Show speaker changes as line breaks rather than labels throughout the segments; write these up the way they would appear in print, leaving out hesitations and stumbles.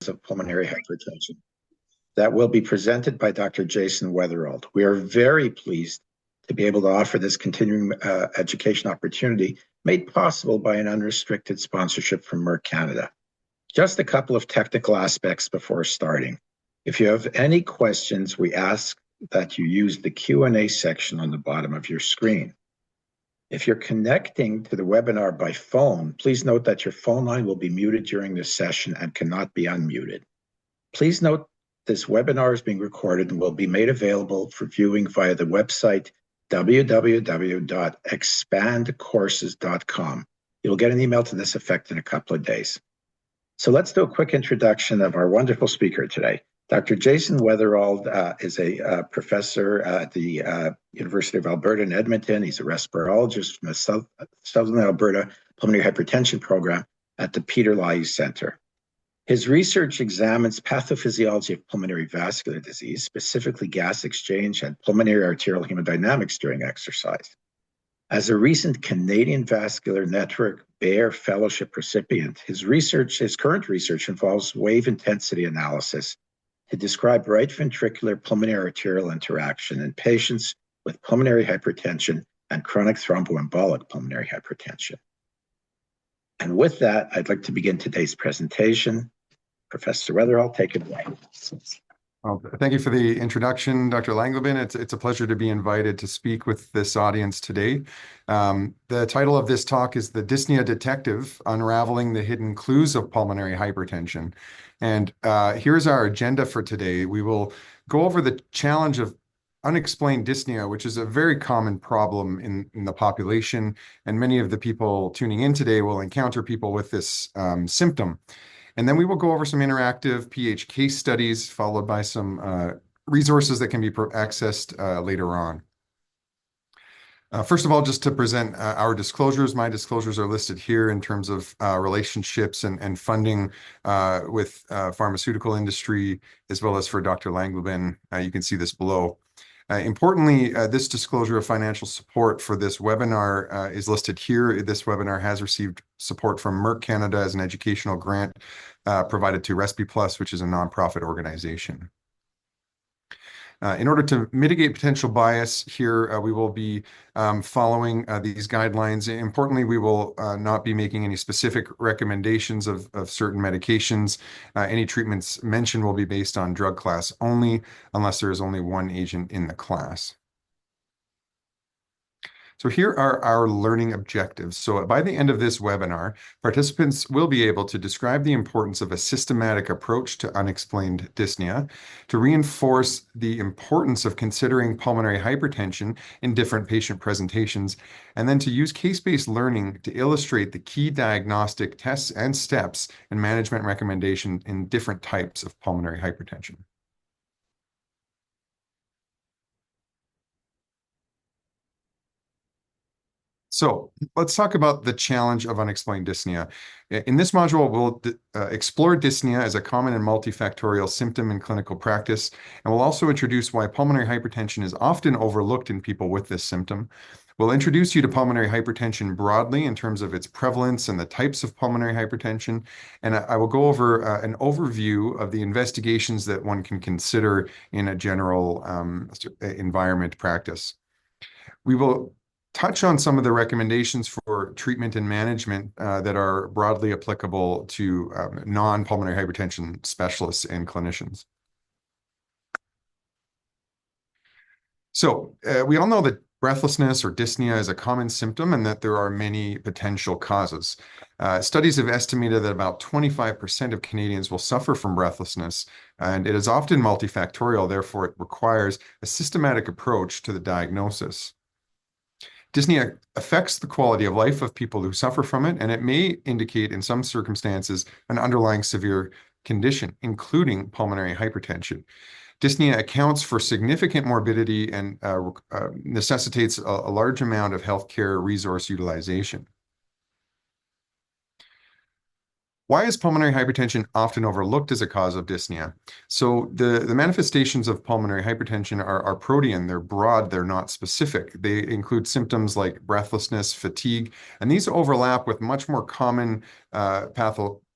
of pulmonary hypertension that will be presented by Dr. Jason Weatherald. We are very pleased to be able to offer this continuing education opportunity made possible by an unrestricted sponsorship from Merck Canada. Just a couple of technical aspects before starting. If you have any questions, we ask that you use the Q&A section on the bottom of your screen. If you're connecting to the webinar by phone, please note that your phone line will be muted during this session and cannot be unmuted. Please note this webinar is being recorded and will be made available for viewing via the website www.expandcourses.com. You'll get an email to this effect in a couple of days. So let's do a quick introduction of our wonderful speaker today. Dr. Jason Weatherald is a professor at the University of Alberta in Edmonton. He's a respirologist from the Southern Alberta Pulmonary Hypertension Program at the Peter Lye Center. His research examines pathophysiology of pulmonary vascular disease, specifically gas exchange and pulmonary arterial hemodynamics during exercise. As a recent Canadian Vascular Network Bayer Fellowship recipient, his current research involves wave intensity analysis to describe right ventricular pulmonary arterial interaction in patients with pulmonary hypertension and chronic thromboembolic pulmonary hypertension. And with that, I'd like to begin today's presentation. Professor Weatherald, take it away.
Well, thank you for the introduction, Dr. Langleben. It's a pleasure to be invited to speak with this audience today. The title of this talk is The Dyspnea Detective, Unraveling the Hidden Clues of Pulmonary Hypertension. And here's our agenda for today. We will go over the challenge of unexplained dyspnea, which is a very common problem in the population. And many of the people tuning in today will encounter people with this symptom. And then we will go over some interactive PH case studies, followed by some resources that can be accessed later on. First of all, just to present our disclosures, my disclosures are listed here in terms of relationships and funding with pharmaceutical industry, as well as for Dr. Langleben. You can see this below. Importantly, this disclosure of financial support for this webinar is listed here. This webinar has received support from Merck Canada as an educational grant provided to Respiplus, which is a nonprofit organization. In order to mitigate potential bias here, we will be following these guidelines. Importantly, we will not be making any specific recommendations of certain medications. Any treatments mentioned will be based on drug class only, unless there is only one agent in the class. So here are our learning objectives. So by the end of this webinar, participants will be able to describe the importance of a systematic approach to unexplained dyspnea, to reinforce the importance of considering pulmonary hypertension in different patient presentations, and then to use case-based learning to illustrate the key diagnostic tests and steps and management recommendation in different types of pulmonary hypertension. So let's talk about the challenge of unexplained dyspnea. In this module, we'll explore dyspnea as a common and multifactorial symptom in clinical practice, and we'll also introduce why pulmonary hypertension is often overlooked in people with this symptom. We'll introduce you to pulmonary hypertension broadly in terms of its prevalence and the types of pulmonary hypertension, and I will go over an overview of the investigations that one can consider in a general environment practice. We will touch on some of the recommendations for treatment and management that are broadly applicable to non-pulmonary hypertension specialists and clinicians. So we all know that breathlessness or dyspnea is a common symptom and that there are many potential causes. Studies have estimated that about 25% of Canadians will suffer from breathlessness, and it is often multifactorial, therefore it requires a systematic approach to the diagnosis. Dyspnea affects the quality of life of people who suffer from it, and it may indicate in some circumstances an underlying severe condition, including pulmonary hypertension. Dyspnea accounts for significant morbidity and necessitates a large amount of healthcare resource utilization. Why is pulmonary hypertension often overlooked as a cause of dyspnea? So the manifestations of pulmonary hypertension are protean. They're broad, they're not specific. They include symptoms like breathlessness, fatigue, and these overlap with much more common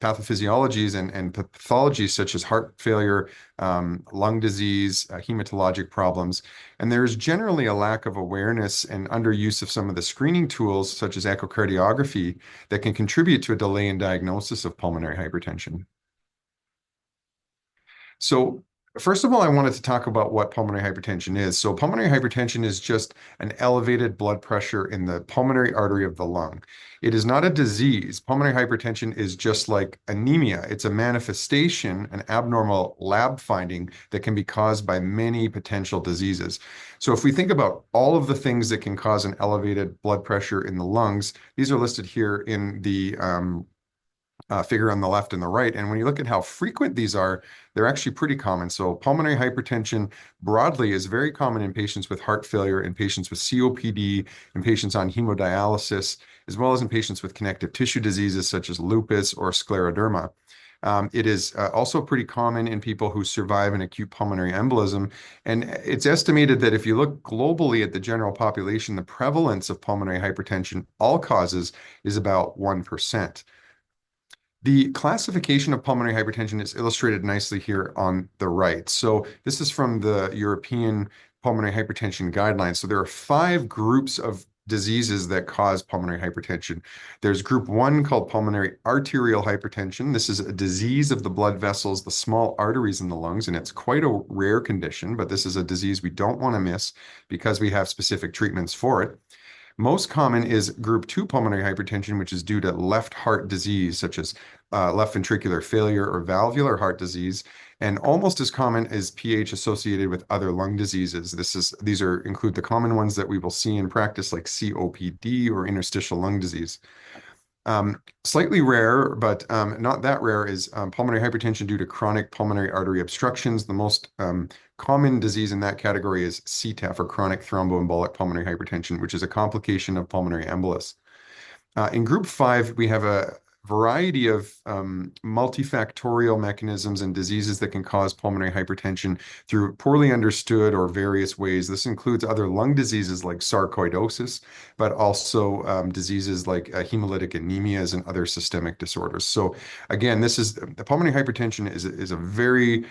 pathophysiologies and pathologies such as heart failure, lung disease, hematologic problems. And there's generally a lack of awareness and underuse of some of the screening tools, such as echocardiography, that can contribute to a delay in diagnosis of pulmonary hypertension. So first of all, I wanted to talk about what pulmonary hypertension is. So pulmonary hypertension is just an elevated blood pressure in the pulmonary artery of the lung. It is not a disease. Pulmonary hypertension is just like anemia. It's a manifestation, an abnormal lab finding that can be caused by many potential diseases. So if we think about all of the things that can cause an elevated blood pressure in the lungs, these are listed here in the figure on the left and the right. And when you look at how frequent these are, they're actually pretty common. So pulmonary hypertension broadly is very common in patients with heart failure, in patients with COPD, in patients on hemodialysis, as well as in patients with connective tissue diseases such as lupus or scleroderma. It is also pretty common in people who survive an acute pulmonary embolism. And it's estimated that if you look globally at the general population, the prevalence of pulmonary hypertension, all causes, is about 1%. The classification of pulmonary hypertension is illustrated nicely here on the right. So this is from the European Pulmonary Hypertension Guidelines. So there are 5 groups of diseases that cause pulmonary hypertension. There's group 1 called pulmonary arterial hypertension. This is a disease of the blood vessels, the small arteries in the lungs, and it's quite a rare condition, but this is a disease we don't want to miss because we have specific treatments for it. Most common is group 2 pulmonary hypertension, which is due to left heart disease, such as left ventricular failure or valvular heart disease. And almost as common is PH associated with other lung diseases. These include the common ones that we will see in practice, like COPD or interstitial lung disease. Slightly rare, but not that rare, is pulmonary hypertension due to chronic pulmonary artery obstructions. The most common disease in that category is CTEPH, or chronic thromboembolic pulmonary hypertension, which is a complication of pulmonary embolus. In group 5, we have a variety of multifactorial mechanisms and diseases that can cause pulmonary hypertension through poorly understood or various ways. This includes other lung diseases like sarcoidosis, but also diseases like hemolytic anemias and other systemic disorders. So again, the pulmonary hypertension is a very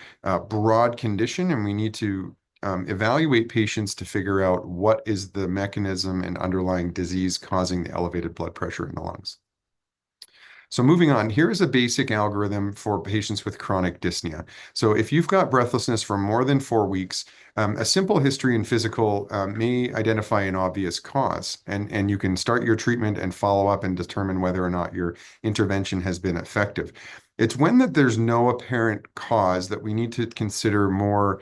broad condition, and we need to evaluate patients to figure out what is the mechanism and underlying disease causing the elevated blood pressure in the lungs. So moving on, here is a basic algorithm for patients with chronic dyspnea. So if you've got breathlessness for more than 4 weeks, a simple history and physical may identify an obvious cause, and you can start your treatment and follow up and determine whether or not your intervention has been effective. It's when there's no apparent cause that we need to consider more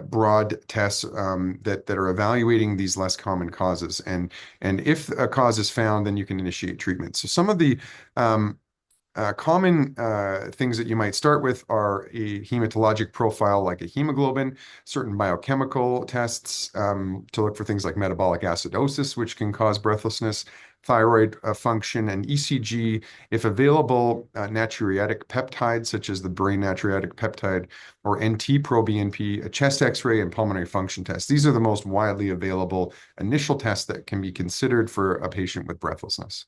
broad tests that are evaluating these less common causes. And if a cause is found, then you can initiate treatment. So some of the common things that you might start with are a hematologic profile like a hemoglobin, certain biochemical tests to look for things like metabolic acidosis, which can cause breathlessness, thyroid function, and ECG, if available, natriuretic peptides such as the brain natriuretic peptide or NT-proBNP, a chest X-ray, and pulmonary function tests. These are the most widely available initial tests that can be considered for a patient with breathlessness.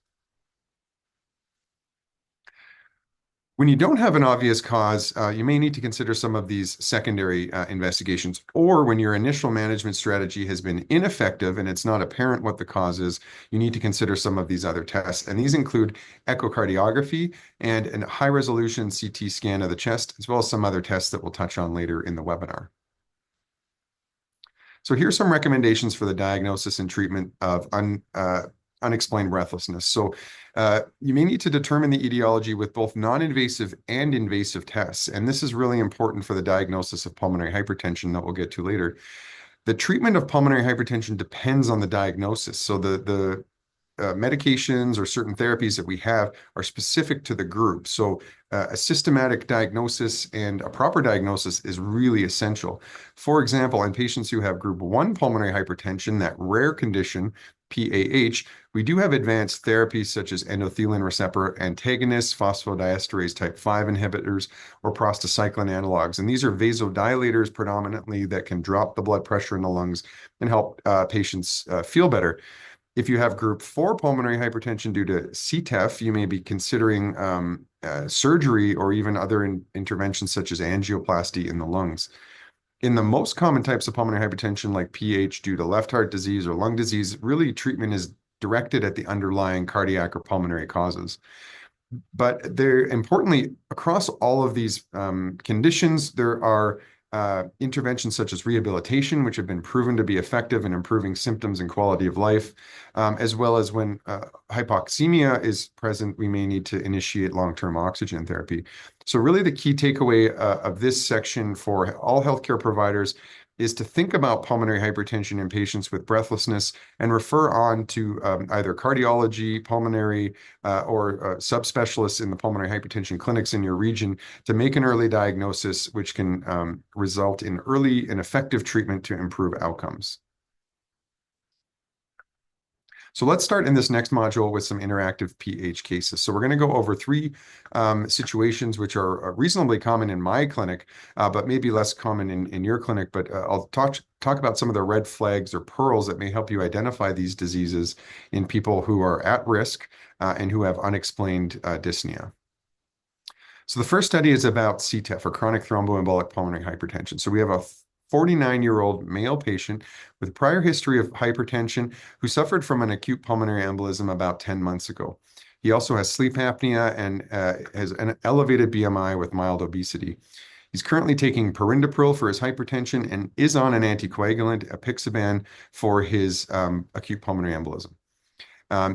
When you don't have an obvious cause, you may need to consider some of these secondary investigations, or when your initial management strategy has been ineffective and it's not apparent what the cause is, you need to consider some of these other tests. And these include echocardiography and a high-resolution CT scan of the chest, as well as some other tests that we'll touch on later in the webinar. So here's some recommendations for the diagnosis and treatment of unexplained breathlessness. So you may need to determine the etiology with both non-invasive and invasive tests. And this is really important for the diagnosis of pulmonary hypertension that we'll get to later. The treatment of pulmonary hypertension depends on the diagnosis. So the medications or certain therapies that we have are specific to the group. So a systematic diagnosis and a proper diagnosis is really essential. For example, in patients who have group 1 pulmonary hypertension, that rare condition, PAH, we do have advanced therapies such as endothelin receptor antagonists, phosphodiesterase type 5 inhibitors, or prostacyclin analogs. And these are vasodilators predominantly that can drop the blood pressure in the lungs and help patients feel better. If you have group 4 pulmonary hypertension due to CTEPH, you may be considering surgery or even other interventions such as angioplasty in the lungs. In the most common types of pulmonary hypertension, like PH due to left heart disease or lung disease, really treatment is directed at the underlying cardiac or pulmonary causes. But there, importantly, across all of these conditions, there are interventions such as rehabilitation, which have been proven to be effective in improving symptoms and quality of life, as well as when hypoxemia is present, we may need to initiate long-term oxygen therapy. So really the key takeaway of this section for all healthcare providers is to think about pulmonary hypertension in patients with breathlessness and refer on to either cardiology, pulmonary, or subspecialists in the pulmonary hypertension clinics in your region to make an early diagnosis, which can result in early and effective treatment to improve outcomes. So let's start in this next module with some interactive PH cases. So we're going to go over 3 situations which are reasonably common in my clinic, but maybe less common in your clinic. But I'll talk about some of the red flags or pearls that may help you identify these diseases in people who are at risk and who have unexplained dyspnea. So the first study is about CTEPH, or chronic thromboembolic pulmonary hypertension. So we have a 49-year-old male patient with prior history of hypertension who suffered from an acute pulmonary embolism about 10 months ago. He also has sleep apnea and has an elevated BMI with mild obesity. He's currently taking perindopril for his hypertension and is on an anticoagulant, apixaban, for his acute pulmonary embolism.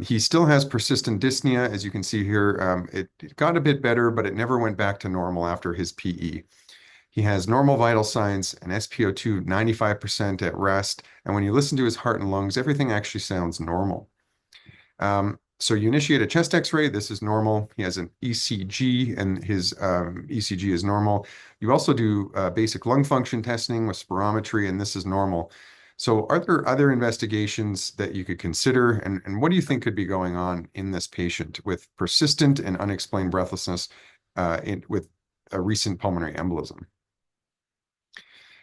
He still has persistent dyspnea. As you can see here, it got a bit better, but it never went back to normal after his PE. He has normal vital signs, an SpO2 95% at rest, and when you listen to his heart and lungs, everything actually sounds normal. So you initiate a chest X-ray. This is normal. He has an ECG, and his ECG is normal. You also do basic lung function testing with spirometry, and this is normal. So are there other investigations that you could consider, and what do you think could be going on in this patient with persistent and unexplained breathlessness with a recent pulmonary embolism?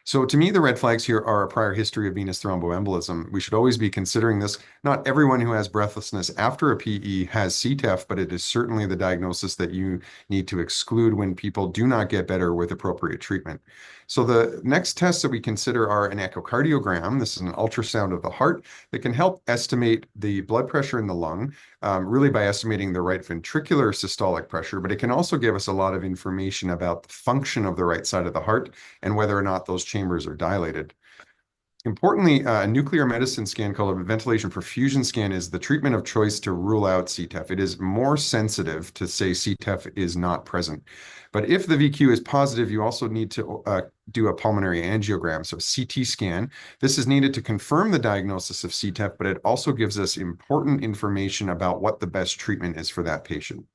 So to me, the red flags here are a prior history of venous thromboembolism. We should always be considering this. Not everyone who has breathlessness after a PE has CTEPH, but it is certainly the diagnosis that you need to exclude when people do not get better with appropriate treatment. So the next tests that we consider are an echocardiogram. This is an ultrasound of the heart that can help estimate the blood pressure in the lung, really by estimating the right ventricular systolic pressure, but it can also give us a lot of information about the function of the right side of the heart and whether or not those chambers are dilated. Importantly, a nuclear medicine scan called a ventilation perfusion scan is the treatment of choice to rule out CTEPH. It is more sensitive to say CTEPH is not present. But if the VQ is positive, you also need to do a pulmonary angiogram, so CT scan. This is needed to confirm the diagnosis of CTEPH, but it also gives us important information about what the best treatment is for that patient.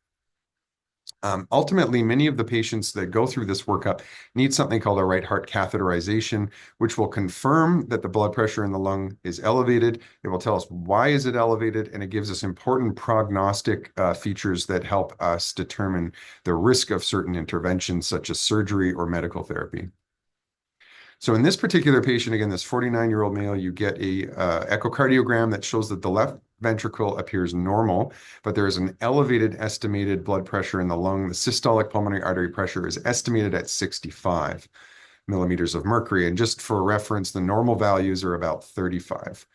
Ultimately, many of the patients that go through this workup need something called a right heart catheterization, which will confirm that the blood pressure in the lung is elevated. It will tell us why is it elevated, and it gives us important prognostic features that help us determine the risk of certain interventions, such as surgery or medical therapy. So in this particular patient, again, this 49-year-old male, you get a echocardiogram that shows that the left ventricle appears normal, but there is an elevated estimated blood pressure in the lung. The systolic pulmonary artery pressure is estimated at 65 millimeters of mercury. And just for reference, the normal values are about 35.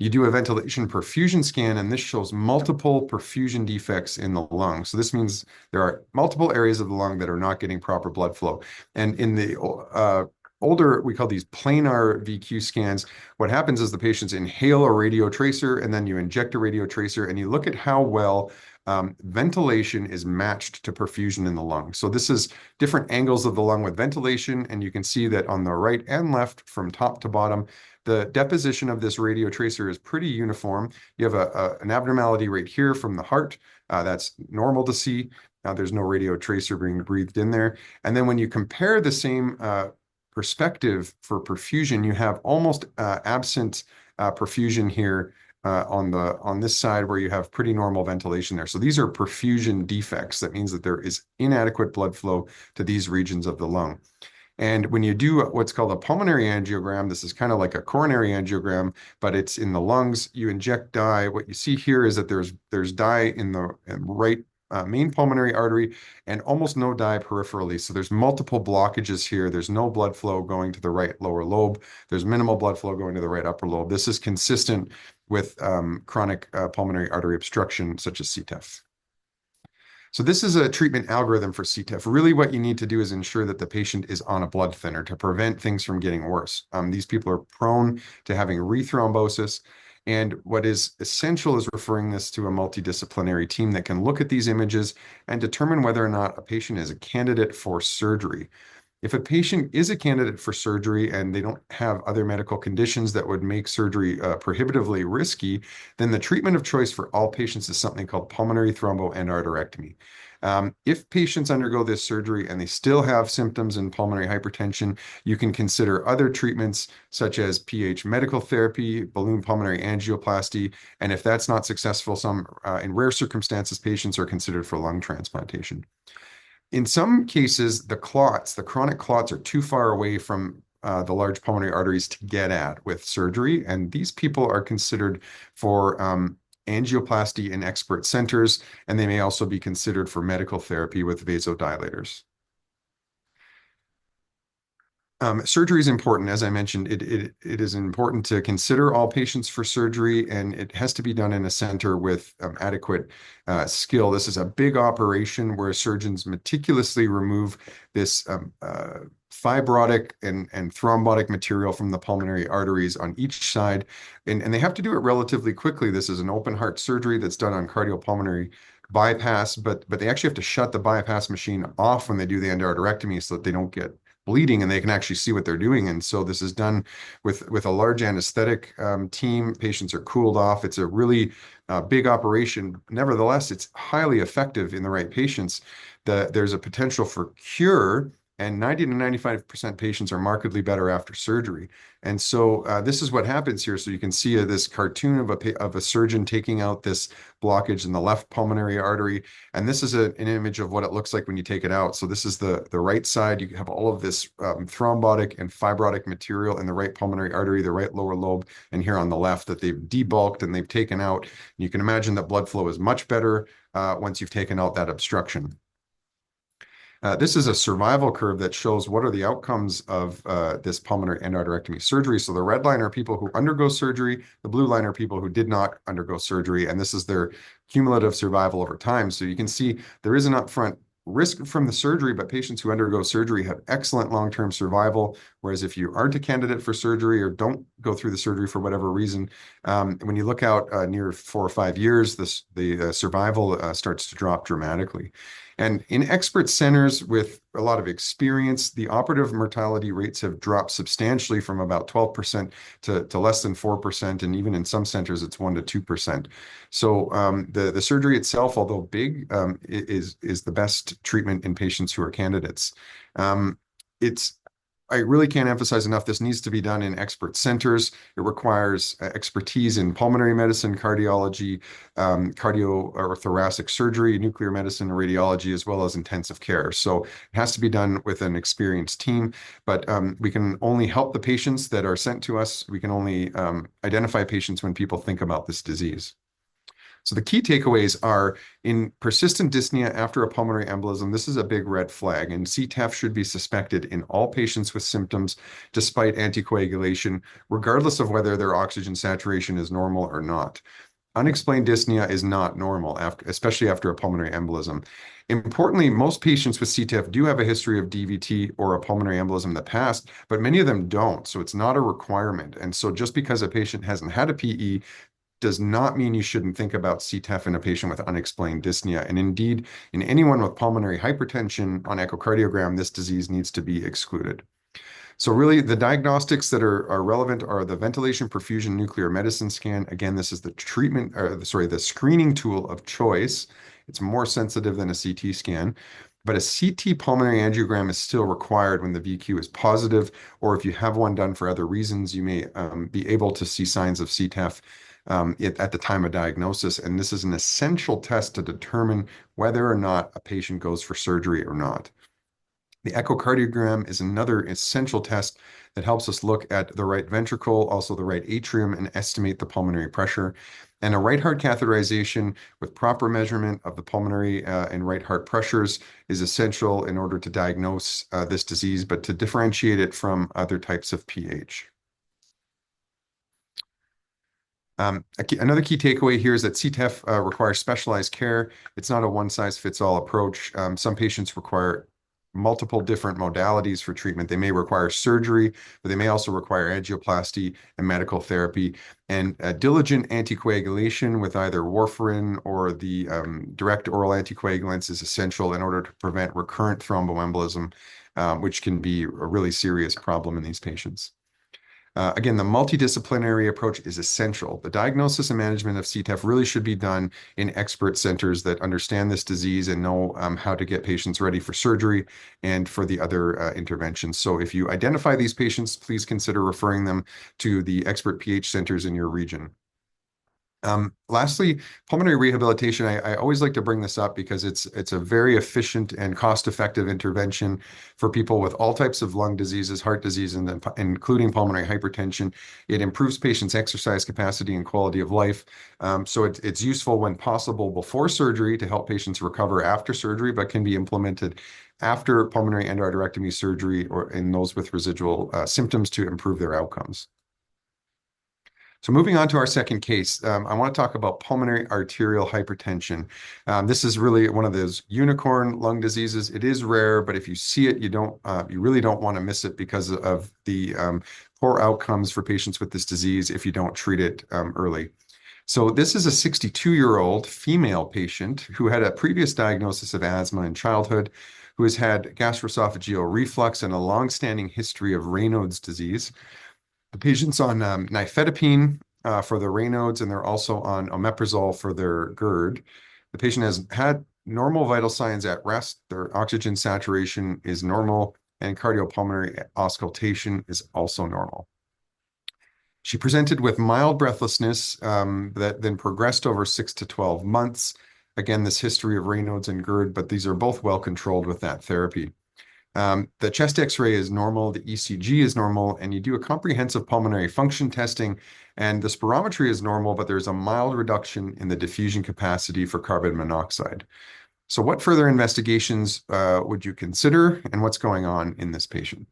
You do a ventilation perfusion scan, and this shows multiple perfusion defects in the lung. So this means there are multiple areas of the lung that are not getting proper blood flow. And in the older, we call these planar VQ scans. What happens is the patients inhale a radiotracer, and then you inject a radiotracer, and you look at how well ventilation is matched to perfusion in the lung. So this is different angles of the lung with ventilation, and you can see that on the right and left, from top to bottom, the deposition of this radiotracer is pretty uniform. You have an abnormality right here from the heart. That's normal to see. There's no radiotracer being breathed in there. And then when you compare the same perspective for perfusion, you have almost absent perfusion here on this side, where you have pretty normal ventilation there. So these are perfusion defects. That means that there is inadequate blood flow to these regions of the lung. And when you do what's called a pulmonary angiogram, this is kind of like a coronary angiogram, but it's in the lungs. You inject dye. What you see here is that there's dye in the right main pulmonary artery and almost no dye peripherally. So there's multiple blockages here. There's no blood flow going to the right lower lobe. There's minimal blood flow going to the right upper lobe. This is consistent with chronic pulmonary artery obstruction, such as CTEPH. So this is a treatment algorithm for CTEPH. Really what you need to do is ensure that the patient is on a blood thinner to prevent things from getting worse. These people are prone to having rethrombosis. And what is essential is referring this to a multidisciplinary team that can look at these images and determine whether or not a patient is a candidate for surgery. If a patient is a candidate for surgery and they don't have other medical conditions that would make surgery prohibitively risky, then the treatment of choice for all patients is something called pulmonary thromboendarterectomy. If patients undergo this surgery and they still have symptoms in pulmonary hypertension, you can consider other treatments such as PH medical therapy, balloon pulmonary angioplasty, and if that's not successful, in rare circumstances, patients are considered for lung transplantation. In some cases, the chronic clots are too far away from the large pulmonary arteries to get at with surgery, and these people are considered for angioplasty in expert centers, and they may also be considered for medical therapy with vasodilators. Surgery is important. As I mentioned, it is important to consider all patients for surgery, and it has to be done in a center with adequate skill. This is a big operation where surgeons meticulously remove this fibrotic and thrombotic material from the pulmonary arteries on each side, and they have to do it relatively quickly. This is an open heart surgery that's done on cardiopulmonary bypass, but they actually have to shut the bypass machine off when they do the endarterectomy so that they don't get bleeding and they can actually see what they're doing. And so this is done with a large anesthetic team. Patients are cooled off. It's a really big operation. Nevertheless, it's highly effective in the right patients. There's a potential for cure, and 90 to 95% patients are markedly better after surgery. And so this is what happens here. So you can see this cartoon of a surgeon taking out this blockage in the left pulmonary artery. And this is an image of what it looks like when you take it out. So this is the right side. You have all of this thrombotic and fibrotic material in the right pulmonary artery, the right lower lobe, and here on the left that they've debulked and they've taken out. And you can imagine that blood flow is much better once you've taken out that obstruction. This is a survival curve that shows what are the outcomes of this pulmonary endarterectomy surgery. So the red line are people who undergo surgery. The blue line are people who did not undergo surgery. And this is their cumulative survival over time. So you can see there is an upfront risk from the surgery, but patients who undergo surgery have excellent long-term survival. Whereas if you aren't a candidate for surgery or don't go through the surgery for whatever reason, when you look out near 4 or 5 years, the survival starts to drop dramatically. And in expert centers with a lot of experience, the operative mortality rates have dropped substantially from about 12% to less than 4%. And even in some centers, it's 1 to 2%. So the surgery itself, although big, is the best treatment in patients who are candidates. I really can't emphasize enough, this needs to be done in expert centers. It requires expertise in pulmonary medicine, cardiology, cardio or thoracic surgery, nuclear medicine, and radiology, as well as intensive care. So it has to be done with an experienced team, but we can only help the patients that are sent to us. We can only identify patients when people think about this disease. So the key takeaways are in persistent dyspnea after a pulmonary embolism, this is a big red flag, and CTEPH should be suspected in all patients with symptoms despite anticoagulation, regardless of whether their oxygen saturation is normal or not. Unexplained dyspnea is not normal, especially after a pulmonary embolism. Importantly, most patients with CTEPH do have a history of DVT or a pulmonary embolism in the past, but many of them don't, so it's not a requirement. And so just because a patient hasn't had a PE does not mean you shouldn't think about CTEPH in a patient with unexplained dyspnea. And indeed, in anyone with pulmonary hypertension on echocardiogram, this disease needs to be excluded. So really, the diagnostics that are relevant are the ventilation perfusion nuclear medicine scan. Again, this is the the screening tool of choice. It's more sensitive than a CT scan. But a CT pulmonary angiogram is still required when the VQ is positive, or if you have one done for other reasons, you may be able to see signs of CTEPH at the time of diagnosis. And this is an essential test to determine whether or not a patient goes for surgery or not. The echocardiogram is another essential test that helps us look at the right ventricle, also the right atrium, and estimate the pulmonary pressure. And a right heart catheterization with proper measurement of the pulmonary and right heart pressures is essential in order to diagnose this disease, but to differentiate it from other types of PH. Another key takeaway here is that CTEPH requires specialized care. It's not a one-size-fits-all approach. Some patients require multiple different modalities for treatment. They may require surgery, but they may also require angioplasty and medical therapy. And diligent anticoagulation with either warfarin or the direct oral anticoagulants is essential in order to prevent recurrent thromboembolism, which can be a really serious problem in these patients. Again, the multidisciplinary approach is essential. The diagnosis and management of CTEPH really should be done in expert centers that understand this disease and know how to get patients ready for surgery and for the other interventions. So if you identify these patients, please consider referring them to the expert PH centers in your region. Lastly, pulmonary rehabilitation. I always like to bring this up because it's a very efficient and cost-effective intervention for people with all types of lung diseases, heart disease, and including pulmonary hypertension. It improves patients' exercise capacity and quality of life. So it's useful when possible before surgery to help patients recover after surgery, but can be implemented after pulmonary endarterectomy surgery or in those with residual symptoms to improve their outcomes. So moving on to our second case, I want to talk about pulmonary arterial hypertension. This is really one of those unicorn lung diseases. It is rare, but if you see it, you really don't want to miss it because of the poor outcomes for patients with this disease if you don't treat it early. So this is a 62-year-old female patient who had a previous diagnosis of asthma in childhood, who has had gastroesophageal reflux and a long-standing history of Raynaud's disease. The patient's on nifedipine for the Raynaud's, and they're also on omeprazole for their GERD. The patient has had normal vital signs at rest. Their oxygen saturation is normal, and cardiopulmonary auscultation is also normal. She presented with mild breathlessness that then progressed over 6 to 12 months. Again, this history of Raynaud's and GERD, but these are both well controlled with that therapy. The chest X-ray is normal, the ECG is normal, and you do a comprehensive pulmonary function testing, and the spirometry is normal, but there's a mild reduction in the diffusion capacity for carbon monoxide. So what further investigations would you consider, and what's going on in this patient?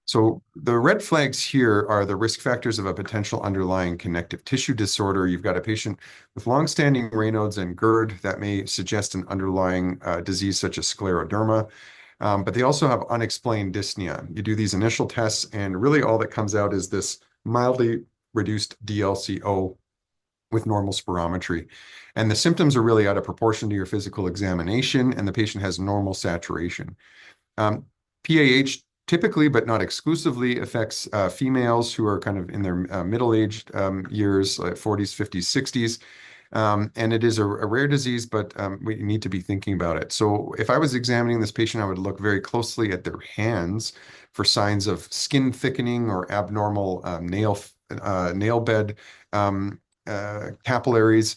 So the red flags here are the risk factors of a potential underlying connective tissue disorder. You've got a patient with longstanding Raynaud's and GERD that may suggest an underlying disease such as scleroderma, but they also have unexplained dyspnea. You do these initial tests, and really all that comes out is this mildly reduced DLCO with normal spirometry. And the symptoms are really out of proportion to your physical examination, and the patient has normal saturation. PAH typically, but not exclusively, affects females who are kind of in their middle-aged years, like 40s, 50s, 60s. And it is a rare disease, but we need to be thinking about it. So if I was examining this patient, I would look very closely at their hands for signs of skin thickening or abnormal nail bed capillaries.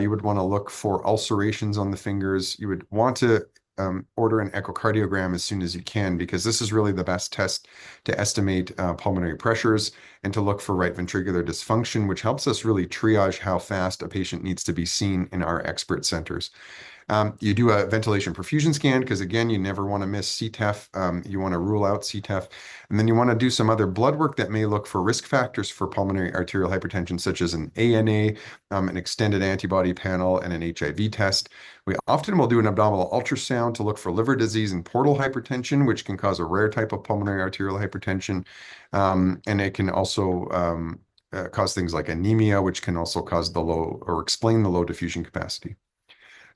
You would want to look for ulcerations on the fingers. You would want to order an echocardiogram as soon as you can, because this is really the best test to estimate pulmonary pressures and to look for right ventricular dysfunction, which helps us really triage how fast a patient needs to be seen in our expert centers. You do a ventilation perfusion scan because, again, you never want to miss CTEPH. You want to rule out CTEPH. And then you want to do some other blood work that may look for risk factors for pulmonary arterial hypertension, such as an ANA, an extended antibody panel, and an HIV test. We often will do an abdominal ultrasound to look for liver disease and portal hypertension, which can cause a rare type of pulmonary arterial hypertension. And it can also cause things like anemia, which can also cause the low or explain the low diffusion capacity.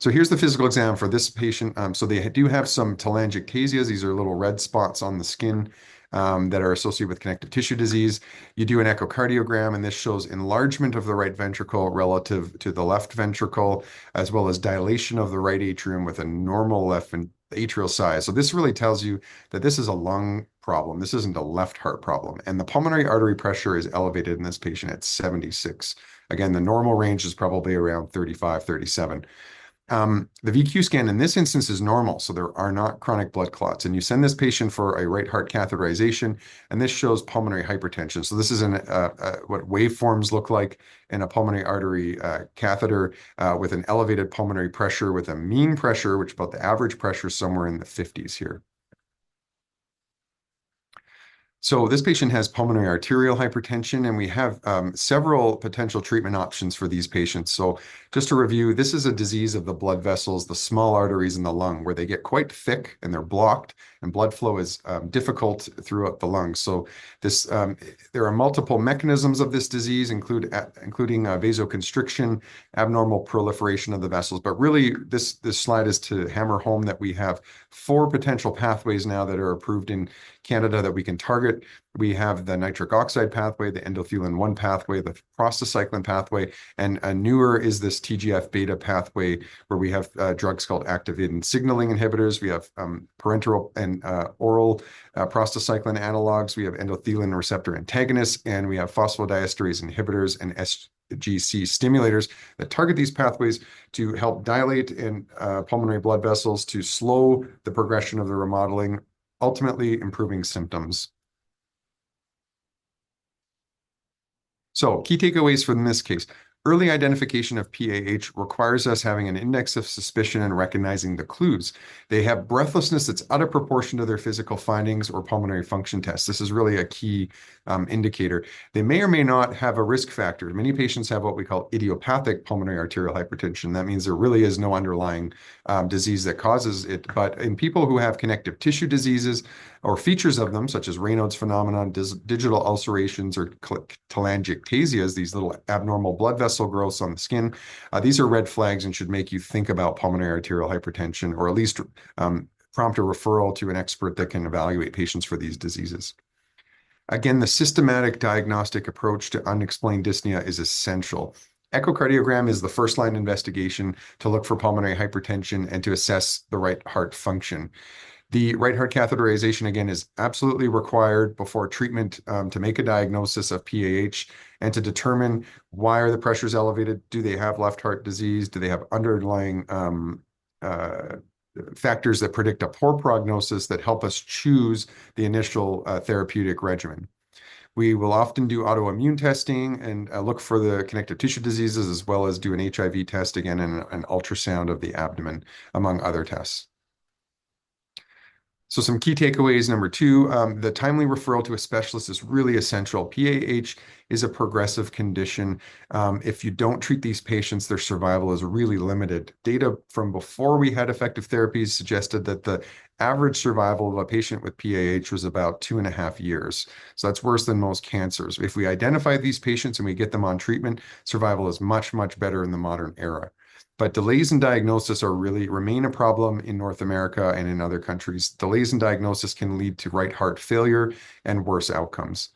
So here's the physical exam for this patient. So they do have some telangiectasias. These are little red spots on the skin that are associated with connective tissue disease. You do an echocardiogram, and this shows enlargement of the right ventricle relative to the left ventricle, as well as dilation of the right atrium with a normal left atrial size. So this really tells you that this is a lung problem. This isn't a left heart problem. And the pulmonary artery pressure is elevated in this patient at 76. Again, the normal range is probably around 35, 37. The VQ scan in this instance is normal, so there are not chronic blood clots. And you send this patient for a right heart catheterization, and this shows pulmonary hypertension. So this is what waveforms look like in a pulmonary artery catheter with an elevated pulmonary pressure with a mean pressure, which is about the average pressure somewhere in the 50s here. So this patient has pulmonary arterial hypertension, and we have several potential treatment options for these patients. So just to review, this is a disease of the blood vessels, the small arteries in the lung, where they get quite thick and they're blocked, and blood flow is difficult throughout the lungs. So there are multiple mechanisms of this disease, including vasoconstriction, abnormal proliferation of the vessels. But really, this slide is to hammer home that we have 4 potential pathways now that are approved in Canada that we can target. We have the nitric oxide pathway, the endothelin-1 pathway, the prostacyclin pathway, and newer is this TGF-beta pathway, where we have drugs called activin signaling inhibitors. We have parenteral and oral prostacyclin analogs. We have endothelin receptor antagonists, and we have phosphodiesterase inhibitors and SGC stimulators that target these pathways to help dilate in pulmonary blood vessels, to slow the progression of the remodeling, ultimately improving symptoms. So key takeaways from this case. Early identification of PAH requires us having an index of suspicion and recognizing the clues. They have breathlessness that's out of proportion to their physical findings or pulmonary function tests. This is really a key indicator. They may or may not have a risk factor. Many patients have what we call idiopathic pulmonary arterial hypertension. That means there really is no underlying disease that causes it. But in people who have connective tissue diseases or features of them, such as Raynaud's phenomenon, digital ulcerations, or telangiectasias, these little abnormal blood vessel growths on the skin, these are red flags and should make you think about pulmonary arterial hypertension, or at least prompt a referral to an expert that can evaluate patients for these diseases. Again, the systematic diagnostic approach to unexplained dyspnea is essential. Echocardiogram is the first-line investigation to look for pulmonary hypertension and to assess the right heart function. The right heart catheterization, again, is absolutely required before treatment to make a diagnosis of PAH and to determine why are the pressures elevated. Do they have left heart disease? Do they have underlying factors that predict a poor prognosis that help us choose the initial therapeutic regimen? We will often do autoimmune testing and look for the connective tissue diseases, as well as do an HIV test, again, and an ultrasound of the abdomen, among other tests. So some key takeaways. Number 2, the timely referral to a specialist is really essential. PAH is a progressive condition. If you don't treat these patients, their survival is really limited. Data from before we had effective therapies suggested that the average survival of a patient with PAH was about 2.5 years. So that's worse than most cancers. If we identify these patients and we get them on treatment, survival is much, much better in the modern era. But delays in diagnosis remain a problem in North America and in other countries. Delays in diagnosis can lead to right heart failure and worse outcomes.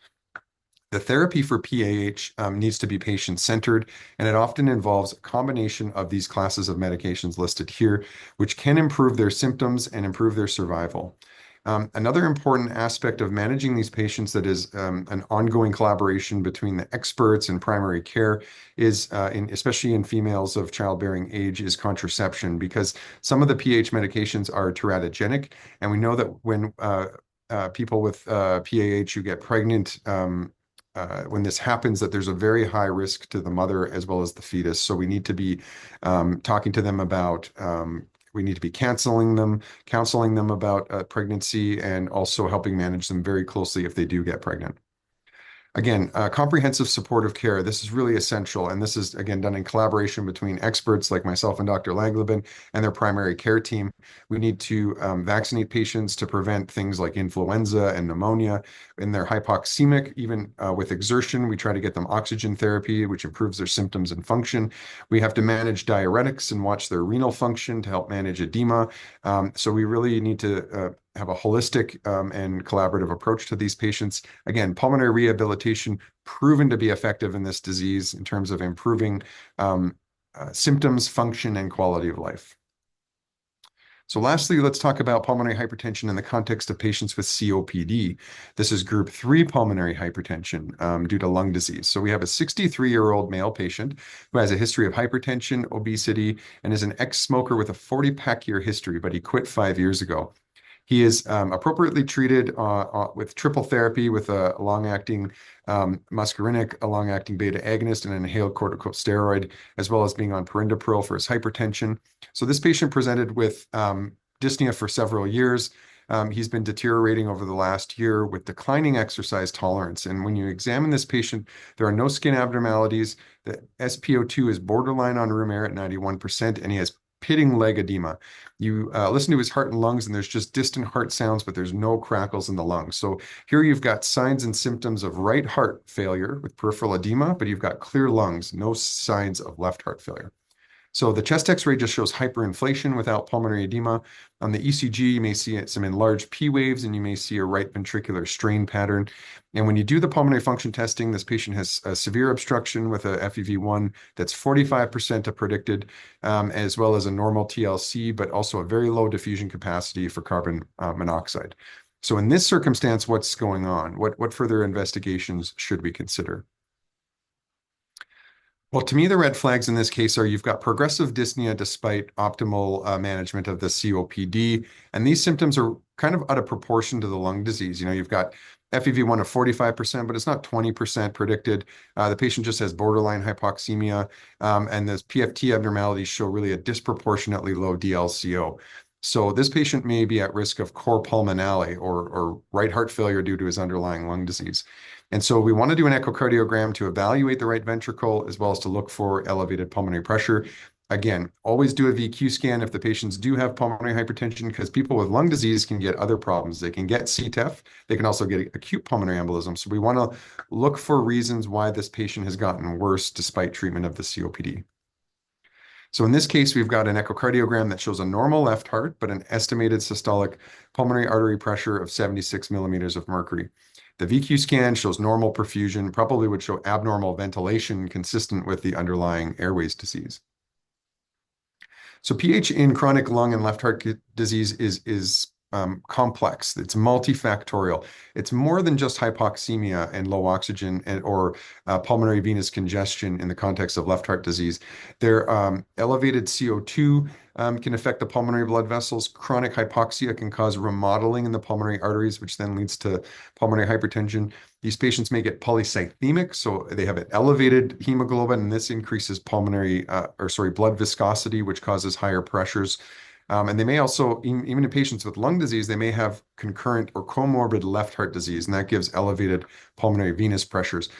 The therapy for PAH needs to be patient-centered, and it often involves a combination of these classes of medications listed here, which can improve their symptoms and improve their survival. Another important aspect of managing these patients that is an ongoing collaboration between the experts and primary care is, especially in females of childbearing age, is contraception, because some of the PAH medications are teratogenic, and we know that when people with PAH who get pregnant, when this happens, that there's a very high risk to the mother as well as the fetus. So we need to be talking to them about we need to be counseling them about pregnancy, and also helping manage them very closely if they do get pregnant. Again, comprehensive supportive care. This is really essential. And this is, again, done in collaboration between experts like myself and Dr. Langleben and their primary care team. We need to vaccinate patients to prevent things like influenza and pneumonia. In their hypoxemic, even with exertion, we try to get them oxygen therapy, which improves their symptoms and function. We have to manage diuretics and watch their renal function to help manage edema. So we really need to have a holistic and collaborative approach to these patients. Again, pulmonary rehabilitation proven to be effective in this disease in terms of improving symptoms, function, and quality of life. So lastly, let's talk about pulmonary hypertension in the context of patients with COPD. This is group 3 pulmonary hypertension due to lung disease. So we have a 63-year-old male patient who has a history of hypertension, obesity, and is an ex-smoker with a 40-pack year history, but he quit 5 years ago. He is appropriately treated with triple therapy with a long-acting muscarinic, a long-acting beta agonist, and an inhaled corticosteroid, as well as being on perindopril for his hypertension. So this patient presented with dyspnea for several years. He's been deteriorating over the last year with declining exercise tolerance. And when you examine this patient, there are no skin abnormalities. The SpO2 is borderline on room air at 91%, and he has pitting leg edema. You listen to his heart and lungs, and there's just distant heart sounds, but there's no crackles in the lungs. So here you've got signs and symptoms of right heart failure with peripheral edema, but you've got clear lungs, no signs of left heart failure. So the chest X-ray just shows hyperinflation without pulmonary edema. On the ECG, you may see some enlarged P waves, and you may see a right ventricular strain pattern. And when you do the pulmonary function testing, this patient has a severe obstruction with a FEV1 that's 45% predicted, as well as a normal TLC, but also a very low diffusion capacity for carbon monoxide. So in this circumstance, what's going on? What further investigations should we consider? Well, to me, the red flags in this case are you've got progressive dyspnea despite optimal management of the COPD, and these symptoms are kind of out of proportion to the lung disease. You've got FEV1 of 45%, but it's not 20% predicted. The patient just has borderline hypoxemia, and the PFT abnormalities show really a disproportionately low DLCO. So this patient may be at risk of cor pulmonale or right heart failure due to his underlying lung disease. And so we want to do an echocardiogram to evaluate the right ventricle as well as to look for elevated pulmonary pressure. Again, always do a VQ scan if the patients do have pulmonary hypertension, because people with lung disease can get other problems. They can get CTEPH. They can also get acute pulmonary embolism. So we want to look for reasons why this patient has gotten worse despite treatment of the COPD. So in this case, we've got an echocardiogram that shows a normal left heart, but an estimated systolic pulmonary artery pressure of 76 millimeters of mercury. The VQ scan shows normal perfusion, probably would show abnormal ventilation consistent with the underlying airways disease. So pH in chronic lung and left heart disease is complex. It's multifactorial. It's more than just hypoxemia and low oxygen or pulmonary venous congestion in the context of left heart disease. Their elevated CO2 can affect the pulmonary blood vessels. Chronic hypoxia can cause remodeling in the pulmonary arteries, which then leads to pulmonary hypertension. These patients may get polycythemic, so they have an elevated hemoglobin, and this increases blood viscosity, which causes higher pressures. And they may also, even in patients with lung disease, they may have concurrent or comorbid left heart disease, and that gives elevated pulmonary venous pressures.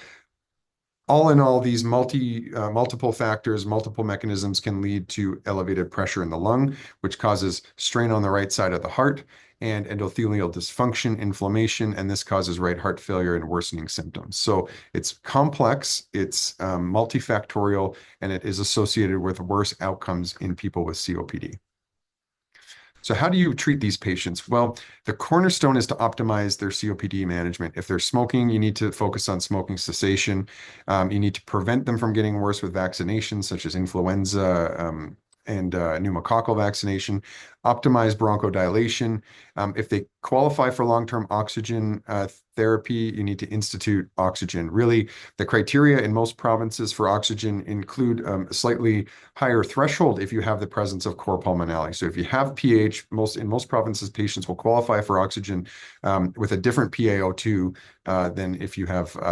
All in all, these multiple factors, multiple mechanisms can lead to elevated pressure in the lung, which causes strain on the right side of the heart and endothelial dysfunction, inflammation, and this causes right heart failure and worsening symptoms. So it's complex, it's multifactorial, and it is associated with worse outcomes in people with COPD. So how do you treat these patients? Well, the cornerstone is to optimize their COPD management. If they're smoking, you need to focus on smoking cessation. You need to prevent them from getting worse with vaccinations such as influenza and pneumococcal vaccination. Optimize bronchodilation. If they qualify for long-term oxygen therapy, you need to institute oxygen. Really, the criteria in most provinces for oxygen include a slightly higher threshold if you have the presence of cor pulmonale. So if you have pH, in most provinces, patients will qualify for oxygen with a different PaO2 than if you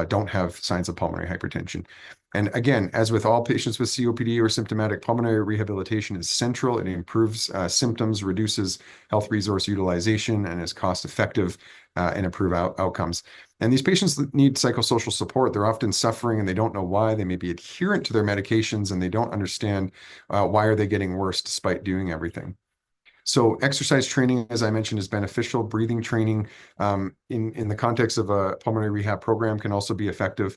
don't have signs of pulmonary hypertension. And again, as with all patients with COPD or symptomatic pulmonary, rehabilitation is central. It improves symptoms, reduces health resource utilization, and is cost-effective and improve outcomes. And these patients need psychosocial support. They're often suffering and they don't know why. They may be adherent to their medications and they don't understand why are they getting worse despite doing everything. So exercise training, as I mentioned, is beneficial. Breathing training in the context of a pulmonary rehab program can also be effective.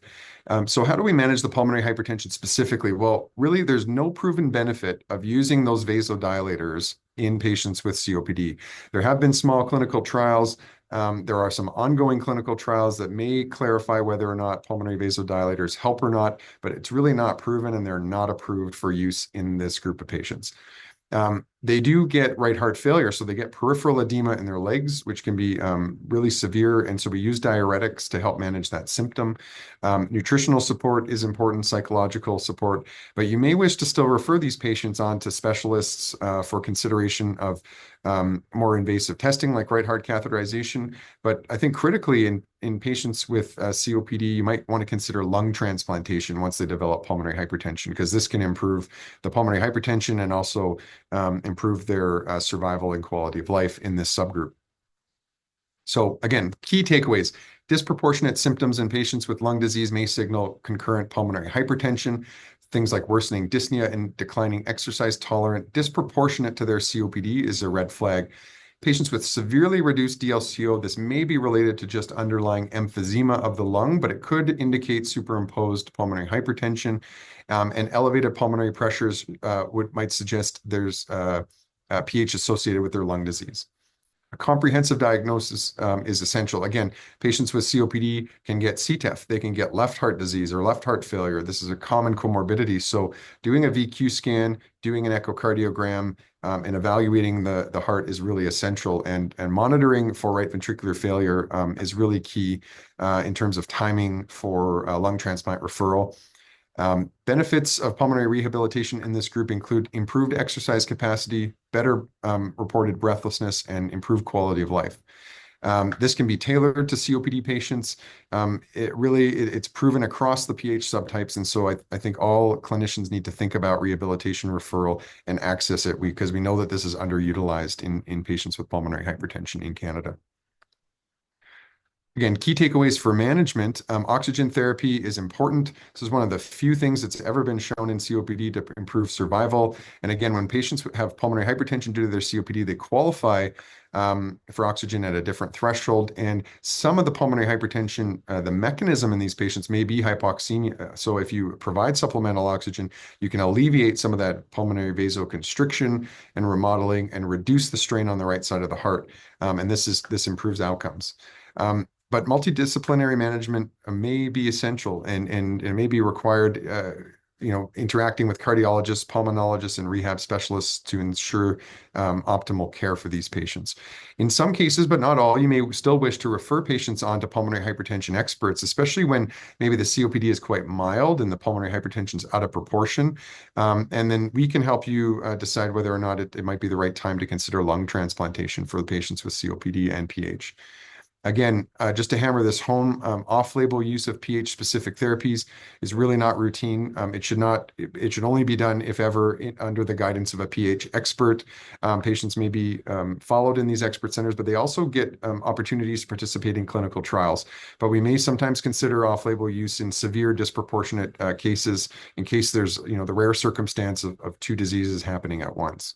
So how do we manage the pulmonary hypertension specifically? Well, really, there's no proven benefit of using those vasodilators in patients with COPD. There have been small clinical trials. There are some ongoing clinical trials that may clarify whether or not pulmonary vasodilators help or not, but it's really not proven and they're not approved for use in this group of patients. They do get right heart failure, so they get peripheral edema in their legs, which can be really severe. And so we use diuretics to help manage that symptom. Nutritional support is important, psychological support, but you may wish to still refer these patients on to specialists for consideration of more invasive testing like right heart catheterization. But I think critically in patients with COPD, you might want to consider lung transplantation once they develop pulmonary hypertension, because this can improve the pulmonary hypertension and also improve their survival and quality of life in this subgroup. So again, key takeaways: disproportionate symptoms in patients with lung disease may signal concurrent pulmonary hypertension. Things like worsening dyspnea and declining exercise tolerance, disproportionate to their COPD, is a red flag. Patients with severely reduced DLCO, this may be related to just underlying emphysema of the lung, but it could indicate superimposed pulmonary hypertension. And elevated pulmonary pressures might suggest there's pH associated with their lung disease. A comprehensive diagnosis is essential. Again, patients with COPD can get CTEPH, they can get left heart disease or left heart failure. This is a common comorbidity. So doing a VQ scan, doing an echocardiogram, and evaluating the heart is really essential. And monitoring for right ventricular failure is really key in terms of timing for lung transplant referral. Benefits of pulmonary rehabilitation in this group include improved exercise capacity, better reported breathlessness, and improved quality of life. This can be tailored to COPD patients. It's proven across the pH subtypes, and so I think all clinicians need to think about rehabilitation referral and access it, because we know that this is underutilized in patients with pulmonary hypertension in Canada. Again, key takeaways for management: oxygen therapy is important. This is one of the few things that's ever been shown in COPD to improve survival. And again, when patients have pulmonary hypertension due to their COPD, they qualify for oxygen at a different threshold. And some of the pulmonary hypertension, the mechanism in these patients may be hypoxemia. So if you provide supplemental oxygen, you can alleviate some of that pulmonary vasoconstriction and remodeling and reduce the strain on the right side of the heart. And this improves outcomes. But multidisciplinary management may be essential and may be required, interacting with cardiologists, pulmonologists, and rehab specialists to ensure optimal care for these patients. In some cases, but not all, you may still wish to refer patients on to pulmonary hypertension experts, especially when maybe the COPD is quite mild and the pulmonary hypertension is out of proportion. And then we can help you decide whether or not it might be the right time to consider lung transplantation for the patients with COPD and PH. Again, just to hammer this home, off-label use of pH-specific therapies is really not routine. It should only be done, if ever, under the guidance of a pH expert. Patients may be followed in these expert centers, but they also get opportunities to participate in clinical trials. But we may sometimes consider off-label use in severe disproportionate cases, in case there's the rare circumstance of two diseases happening at once.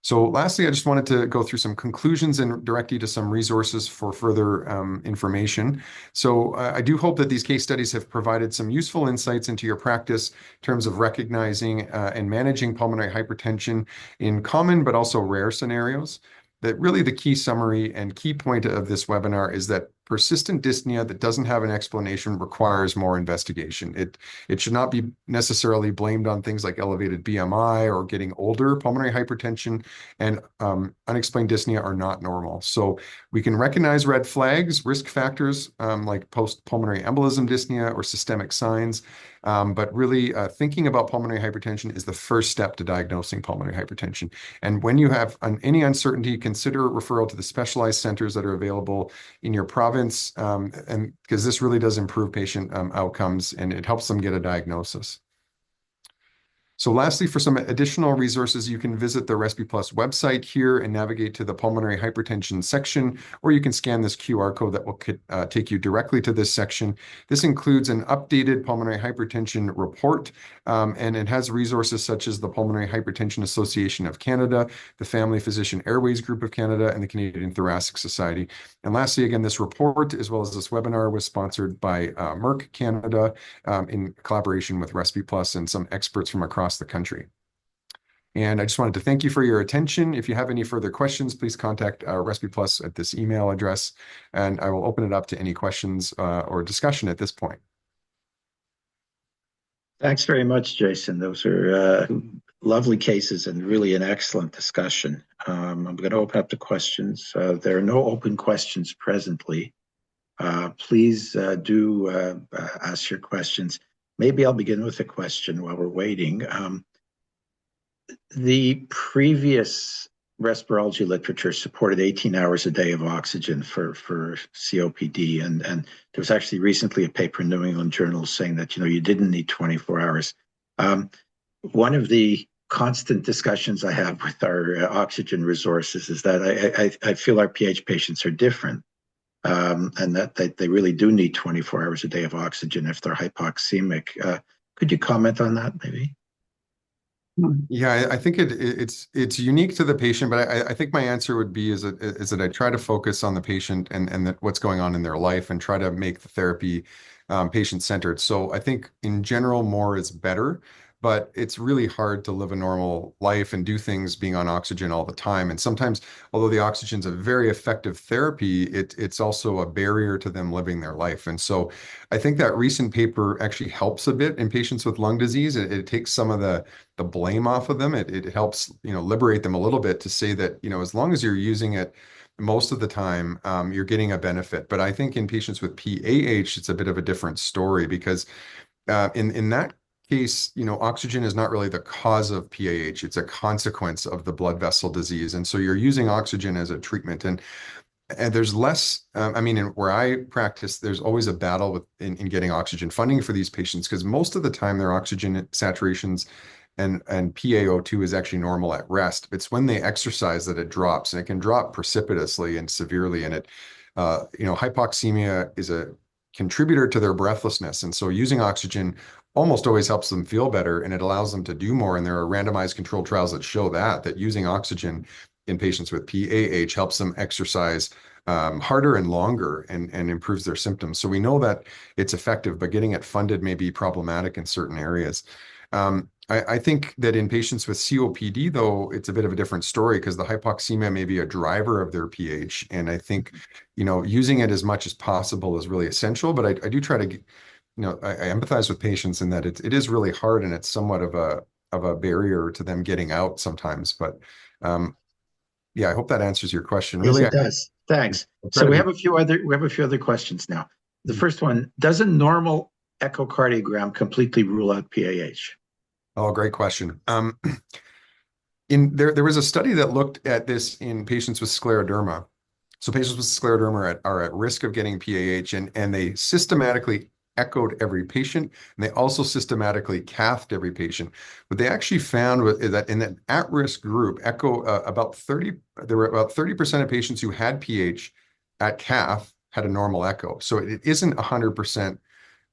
So lastly, I just wanted to go through some conclusions and direct you to some resources for further information. So I do hope that these case studies have provided some useful insights into your practice in terms of recognizing and managing pulmonary hypertension in common but also rare scenarios. That really the key summary and key point of this webinar is that persistent dyspnea that doesn't have an explanation requires more investigation. It should not be necessarily blamed on things like elevated BMI or getting older. Pulmonary hypertension and unexplained dyspnea are not normal. So we can recognize red flags, risk factors like post-pulmonary embolism dyspnea or systemic signs. But really thinking about pulmonary hypertension is the first step to diagnosing pulmonary hypertension. And when you have any uncertainty, consider referral to the specialized centers that are available in your province, and because this really does improve patient outcomes and it helps them get a diagnosis. So lastly, for some additional resources, you can visit the Respiplus website here and navigate to the pulmonary hypertension section, or you can scan this QR code that will take you directly to this section. This includes an updated pulmonary hypertension report, and it has resources such as the Pulmonary Hypertension Association of Canada, the Family Physician Airways Group of Canada, and the Canadian Thoracic Society. And lastly, again, this report, as well as this webinar, was sponsored by Merck Canada in collaboration with Respiplus and some experts from across the country. And I just wanted to thank you for your attention. If you have any further questions, please contact Respiplus at this email address, and I will open it up to any questions or discussion at this point.
Thanks very much, Jason. Those are Lovely cases and really an excellent discussion. I'm going to open up the questions. There are no open questions presently. Please do ask your questions. Maybe I'll begin with a question while we're waiting. The previous respirology literature supported 18 hours a day of oxygen for COPD, and there was actually recently a paper in New England Journal saying that you didn't need 24 hours. One of the constant discussions I have with our oxygen resources is that I feel our PH patients are different, and that they really do need 24 hours a day of oxygen if they're hypoxemic. Could you comment on that, maybe?
Yeah, I think it's unique to the patient, but I think my answer would be is that I try to focus on the patient and that what's going on in their life and try to make the therapy patient-centered. So I think in general, more is better, but it's really hard to live a normal life and do things being on oxygen all the time. And sometimes, although the oxygen's a very effective therapy, it's also a barrier to them living their life. And so I think that recent paper actually helps a bit in patients with lung disease. It takes some of the blame off of them. It helps, liberate them a little bit to say that, as long as you're using it most of the time, you're getting a benefit. But I think in patients with PAH, it's a bit of a different story because in that case, oxygen is not really the cause of PAH. It's a consequence of the blood vessel disease. And so you're using oxygen as a treatment. And there's less, where I practice, there's always a battle in getting oxygen funding for these patients because most of the time their oxygen saturations and PaO2 is actually normal at rest. It's when they exercise that it drops, and it can drop precipitously and severely. And hypoxemia is a contributor to their breathlessness. And so using oxygen almost always helps them feel better, and it allows them to do more. And there are randomized controlled trials that show that using oxygen in patients with PAH helps them exercise harder and longer and improves their symptoms. So we know that it's effective, but getting it funded may be problematic in certain areas. I think that in patients with COPD, though, it's a bit of a different story because the hypoxemia may be a driver of their pH. And I think, using it as much as possible is really essential. But I do try to, I empathize with patients in that it is really hard and it's somewhat of a barrier to them getting out sometimes. But yeah, I hope that answers your question.
Yes,
Really,
it does. Thanks. So we have a few other questions now. The first one: does a normal echocardiogram completely rule out PAH?
Oh, great question. There was a study that looked at this in patients with scleroderma. So patients with scleroderma are at risk of getting PAH, and they systematically echoed every patient, and they also systematically cathed every patient. What they actually found was that in that at-risk group, there were about 30% of patients who had PH at cath had a normal echo. So it isn't 100%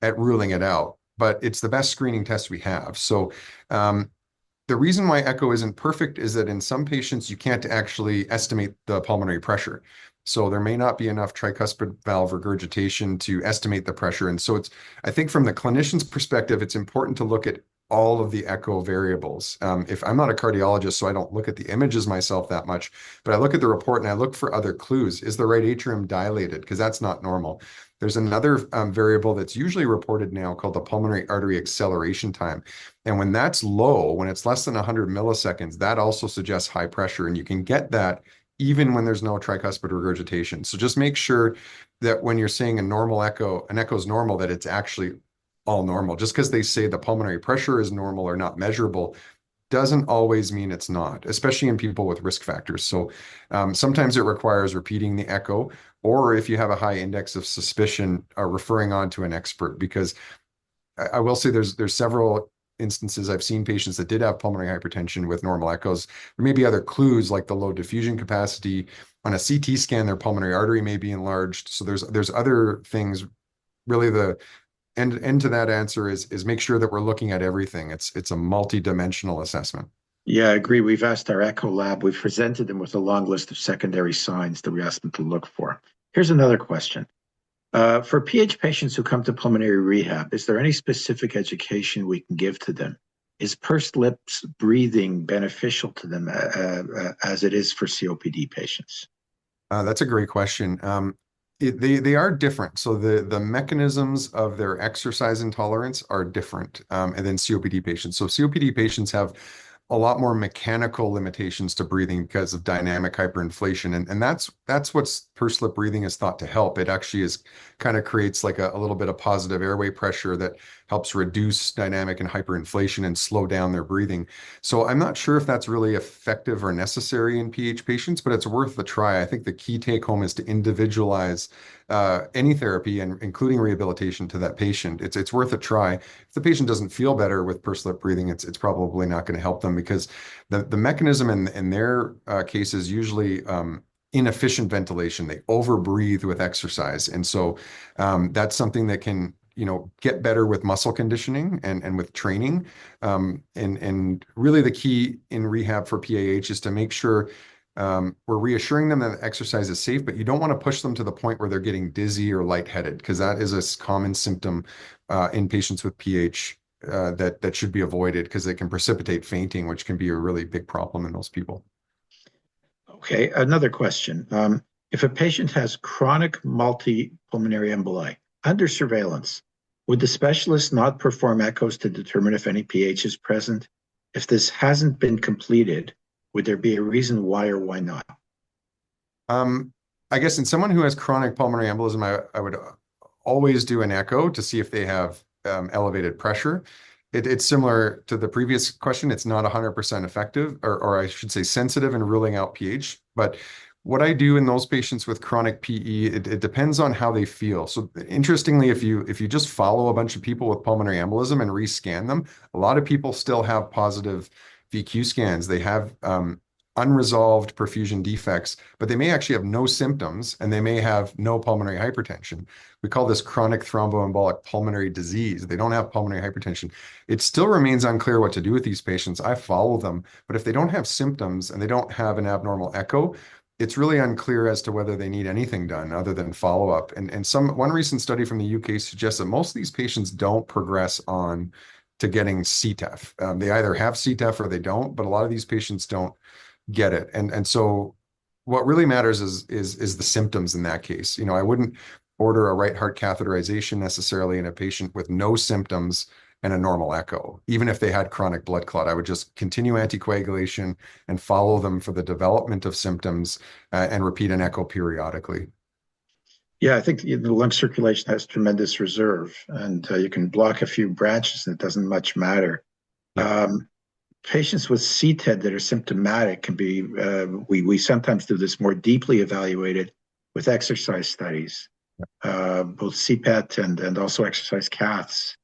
at ruling it out, but it's the best screening test we have. So the reason why echo isn't perfect is that in some patients, you can't actually estimate the pulmonary pressure. So there may not be enough tricuspid valve regurgitation to estimate the pressure. And so I think from the clinician's perspective, it's important to look at all of the echo variables. If I'm not a cardiologist, so I don't look at the images myself that much, but I look at the report and I look for other clues. Is the right atrium dilated? Because that's not normal. There's another variable that's usually reported now called the pulmonary artery acceleration time. And when that's low, when it's less than 100 milliseconds, that also suggests high pressure. And you can get that even when there's no tricuspid regurgitation. So just make sure that when you're saying an echo is normal, that it's actually all normal. Just because they say the pulmonary pressure is normal or not measurable doesn't always mean it's not, especially in people with risk factors. So sometimes it requires repeating the echo, or if you have a high index of suspicion, referring on to an expert, because I will say there's several instances I've seen patients that did have pulmonary hypertension with normal echoes. There may be other clues like the low diffusion capacity. On a CT scan, their pulmonary artery may be enlarged. So there's other things. Really, the end to that answer is make sure that we're looking at everything. It's a multi-dimensional assessment.
Yeah, I agree. We've asked our echo lab, we've presented them with a long list of secondary signs that we asked them to look for. Here's another question. For PH patients who come to pulmonary rehab, is there any specific education we can give to them? Is pursed lips breathing beneficial to them as it is for COPD patients?
That's a great question. They are different. So the mechanisms of their exercise intolerance are different than COPD patients. So COPD patients have a lot more mechanical limitations to breathing because of dynamic hyperinflation. And that's what's pursed lip breathing is thought to help. It actually is kind of creates like a little bit of positive airway pressure that helps reduce dynamic and hyperinflation and slow down their breathing. So I'm not sure if that's really effective or necessary in PH patients, but it's worth a try. I think the key take home is to individualize any therapy and including rehabilitation to that patient. It's worth a try. If the patient doesn't feel better with pursed lip breathing, it's probably not going to help them because the mechanism in their case is usually inefficient ventilation. They overbreathe with exercise, and so that's something that can get better with muscle conditioning and with training. And really the key in rehab for PAH is to make sure we're reassuring them that exercise is safe, but you don't want to push them to the point where they're getting dizzy or lightheaded, because that is a common symptom in patients with PH that should be avoided because it can precipitate fainting, which can be a really big problem in those people.
Okay, another question. If a patient has chronic multipulmonary emboli under surveillance, would the specialist not perform echoes to determine if any pH is present? If this hasn't been completed, would there be a reason why or why not?
I guess in someone who has chronic pulmonary embolism, I would always do an echo to see if they have elevated pressure. It's similar to the previous question. It's not 100% effective, or I should say sensitive in ruling out pH. But what I do in those patients with chronic PE, it depends on how they feel. So interestingly, if you just follow a bunch of people with pulmonary embolism and rescan them, a lot of people still have positive VQ scans. They have unresolved perfusion defects, but they may actually have no symptoms and they may have no pulmonary hypertension. We call this chronic thromboembolic pulmonary disease. They don't have pulmonary hypertension. It still remains unclear what to do with these patients. I follow them, but if they don't have symptoms and they don't have an abnormal echo, it's really unclear as to whether they need anything done other than follow-up. And one recent study from the UK suggests that most of these patients don't progress on to getting CTEPH. They either have CTEPH or they don't, but a lot of these patients don't get it. And so what really matters is the symptoms in that case. I wouldn't order a right heart catheterization necessarily in a patient with no symptoms and a normal echo. Even if they had chronic blood clot, I would just continue anticoagulation and follow them for the development of symptoms and repeat an echo periodically.
Yeah, I think the lung circulation has tremendous reserve, and you can block a few branches and it doesn't much matter.
Yeah.
Patients with CTED that are symptomatic can be, we sometimes do this more deeply evaluated with exercise studies, both CPET and also exercise caths,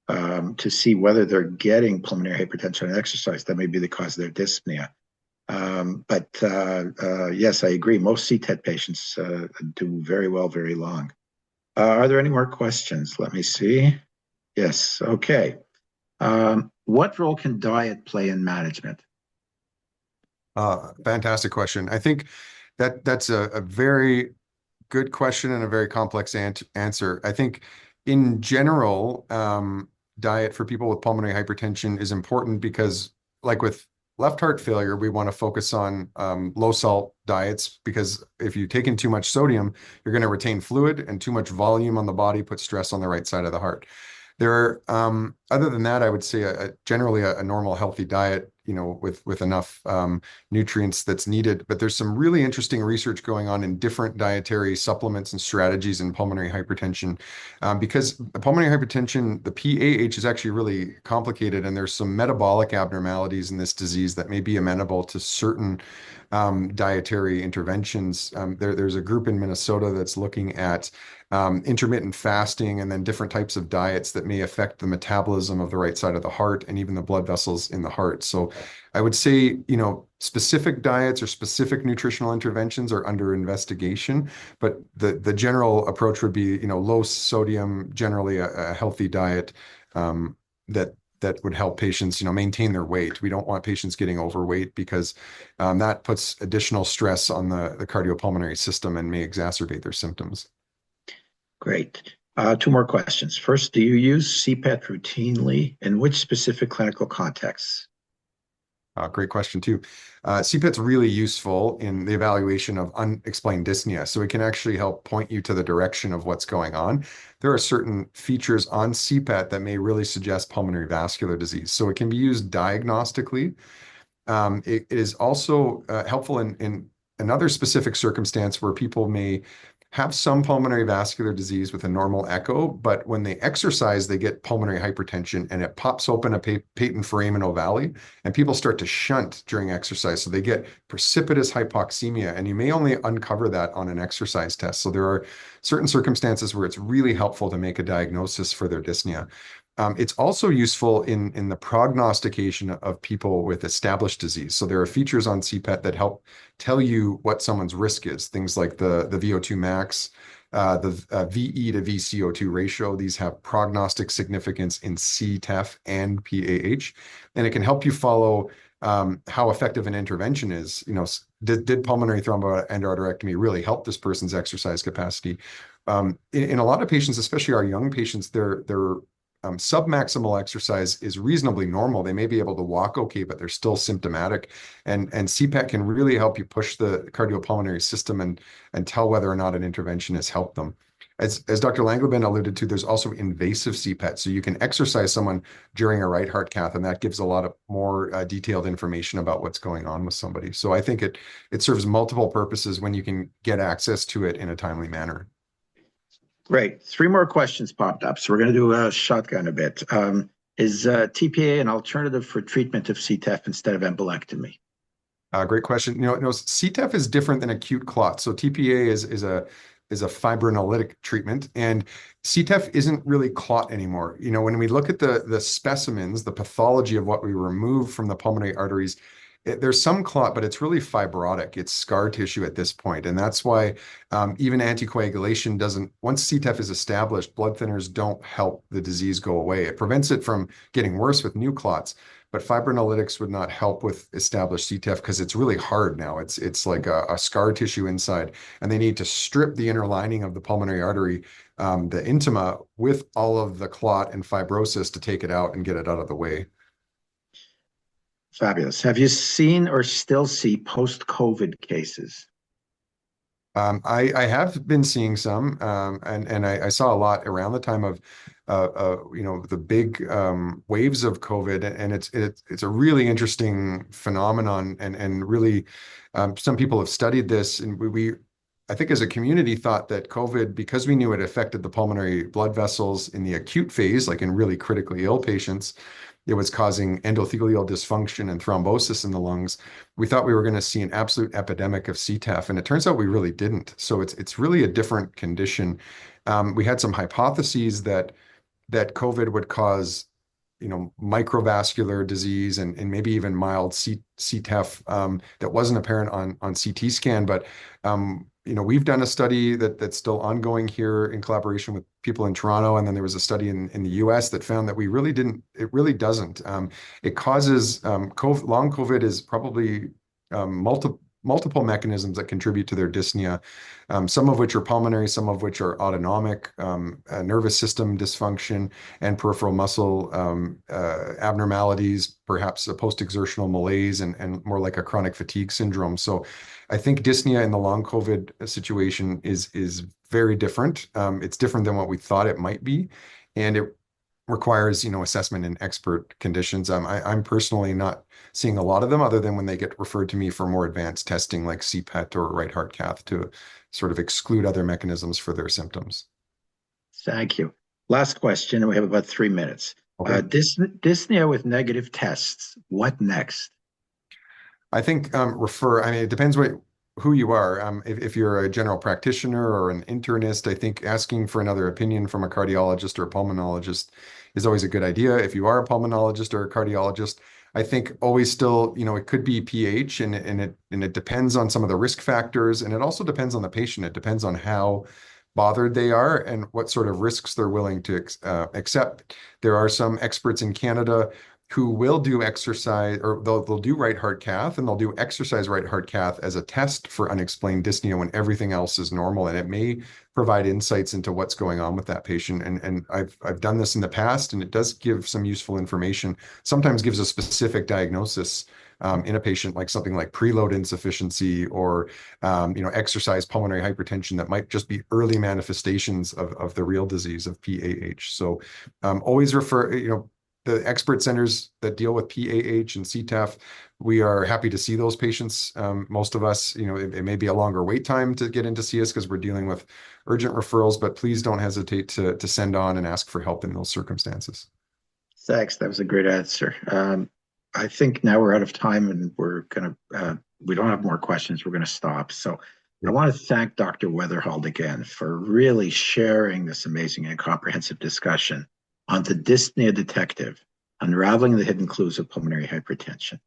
to see whether they're getting pulmonary hypertension and exercise. That may be the cause of their dyspnea. But yes, I agree. Most CTED patients do very well, very long. Are there any more questions? Let me see. Yes, okay. What role can diet play in management?
Fantastic question. I think that's a very good question and a very complex answer. I think in general, diet for people with pulmonary hypertension is important because, like with left heart failure, we want to focus on low salt diets, because if you take in too much sodium, you're going to retain fluid, and too much volume on the body puts stress on the right side of the heart. There are, other than that, I would say generally a normal healthy diet, with enough nutrients that's needed. But there's some really interesting research going on in different dietary supplements and strategies in pulmonary hypertension, because pulmonary hypertension, the PAH, is actually really complicated, and there's some metabolic abnormalities in this disease that may be amenable to certain dietary interventions. There's a group in Minnesota that's looking at intermittent fasting and then different types of diets that may affect the metabolism of the right side of the heart and even the blood vessels in the heart. So I would say, specific diets or specific nutritional interventions are under investigation, but the general approach would be, low sodium, generally a healthy diet that would help patients, maintain their weight. We don't want patients getting overweight because that puts additional stress on the cardiopulmonary system and may exacerbate their symptoms. Great.
Two more questions. First, do you use CPET routinely? In which specific clinical contexts?
Great question too. CPET's really useful in the evaluation of unexplained dyspnea. So it can actually help point you to the direction of what's going on. There are certain features on CPET that may really suggest pulmonary vascular disease. So it can be used diagnostically. It is also helpful in another specific circumstance where people may have some pulmonary vascular disease with a normal echo, but when they exercise, they get pulmonary hypertension and it pops open a patent foramen ovale, and people start to shunt during exercise. So they get precipitous hypoxemia, and you may only uncover that on an exercise test. So there are certain circumstances where it's really helpful to make a diagnosis for their dyspnea. It's also useful in the prognostication of people with established disease. So there are features on CPET that help tell you what someone's risk is. Things like the VO2 max, the VE to VCO2 ratio. These have prognostic significance in CTEPH and PAH, and it can help you follow how effective an intervention is. Did pulmonary thromboendarterectomy really help this person's exercise capacity? In a lot of patients, especially our young patients, their submaximal exercise is reasonably normal. They may be able to walk okay, but they're still symptomatic. And CPET can really help you push the cardiopulmonary system and tell whether or not an intervention has helped them. As Dr. Langleben alluded to, there's also invasive CPET. So you can exercise someone during a right heart cath, and that gives a lot of more detailed information about what's going on with somebody. So I think it serves multiple purposes when you can get access to it in a timely manner.
Great. 3 more questions popped up, so we're going to do a shotgun a bit. Is TPA an alternative for treatment of CTEPH instead of embolectomy?
Great question. CTEPH is different than acute clot. So TPA is a fibrinolytic treatment, and CTEPH isn't really clot anymore. When we look at the specimens, the pathology of what we remove from the pulmonary arteries, there's some clot, but it's really fibrotic. It's scar tissue at this point. And that's why even anticoagulation doesn't, once CTEPH is established, blood thinners don't help the disease go away. It prevents it from getting worse with new clots, but fibrinolytics would not help with established CTEPH because it's really hard now. It's like a scar tissue inside, and they need to strip the inner lining of the pulmonary artery, the intima, with all of the clot and fibrosis to take it out and get it out of the way.
Fabulous. Have you seen or still see post-COVID cases?
I have been seeing some, and I saw a lot around the time of the big waves of COVID, and it's a really interesting phenomenon, and really some people have studied this, and we I think as a community thought that COVID, because we knew it affected the pulmonary blood vessels in the acute phase, like in really critically ill patients, it was causing endothelial dysfunction and thrombosis in the lungs. We thought we were going to see an absolute epidemic of CTEPH, and it turns out we really didn't. So it's really a different condition. We had some hypotheses that COVID would cause, microvascular disease and maybe even mild CTEPH that wasn't apparent on CT scan, but we've done a study that's still ongoing here in collaboration with people in Toronto, and then there was a study in the US that found that it really doesn't. It causes long COVID is probably multiple mechanisms that contribute to their dyspnea, some of which are pulmonary, some of which are autonomic, nervous system dysfunction, and peripheral muscle abnormalities, perhaps a post-exertional malaise, and more like a chronic fatigue syndrome. So I think dyspnea in the long COVID situation is very different. It's different than what we thought it might be, and it requires, assessment in expert conditions. I'm personally not seeing a lot of them other than when they get referred to me for more advanced testing like CPET or right heart cath to sort of exclude other mechanisms for their symptoms.
Thank you. Last question, and we have about 3 minutes.
Okay.
Dyspnea with negative tests, what next?
I think it depends who you are. If you're a general practitioner or an internist, I think asking for another opinion from a cardiologist or a pulmonologist is always a good idea. If you are a pulmonologist or a cardiologist, I think always still, it could be pH, and it depends on some of the risk factors, and it also depends on the patient. It depends on how bothered they are and what sort of risks they're willing to accept. There are some experts in Canada who will do exercise, or they'll do right heart cath, and they'll do exercise right heart cath as a test for unexplained dyspnea when everything else is normal, and it may provide insights into what's going on with that patient. And I've done this in the past, and it does give some useful information. Sometimes gives a specific diagnosis in a patient, like something like preload insufficiency or exercise pulmonary hypertension that might just be early manifestations of the real disease of PAH. So always refer, the expert centers that deal with PAH and CTEPH, we are happy to see those patients. Most of us, it may be a longer wait time to get in to see us because we're dealing with urgent referrals, but please don't hesitate to send on and ask for help in those circumstances.
Thanks. That was a great answer. I think now we're out of time and we don't have more questions. We're going to stop. So I want to thank Dr. Weatherald again for really sharing this amazing and comprehensive discussion on the dyspnea detective, unraveling the hidden clues of pulmonary hypertension.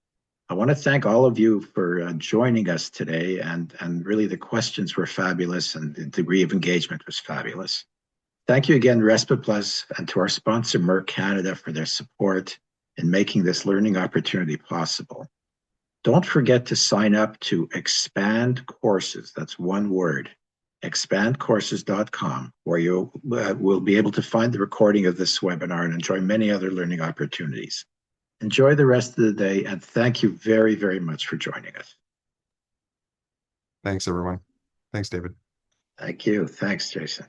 I want to thank all of you for joining us today, and really the questions were fabulous and the degree of engagement was fabulous. Thank you again, Respiplus, and to our sponsor, Merck Canada, for their support in making this learning opportunity possible. Don't forget to sign up to Expand Courses. That's one word, expandcourses.com, where you will be able to find the recording of this webinar and enjoy many other learning opportunities. Enjoy the rest of the day, and thank you very, very much for joining us.
Thanks, everyone. Thanks, David.
Thank you. Thanks, Jason.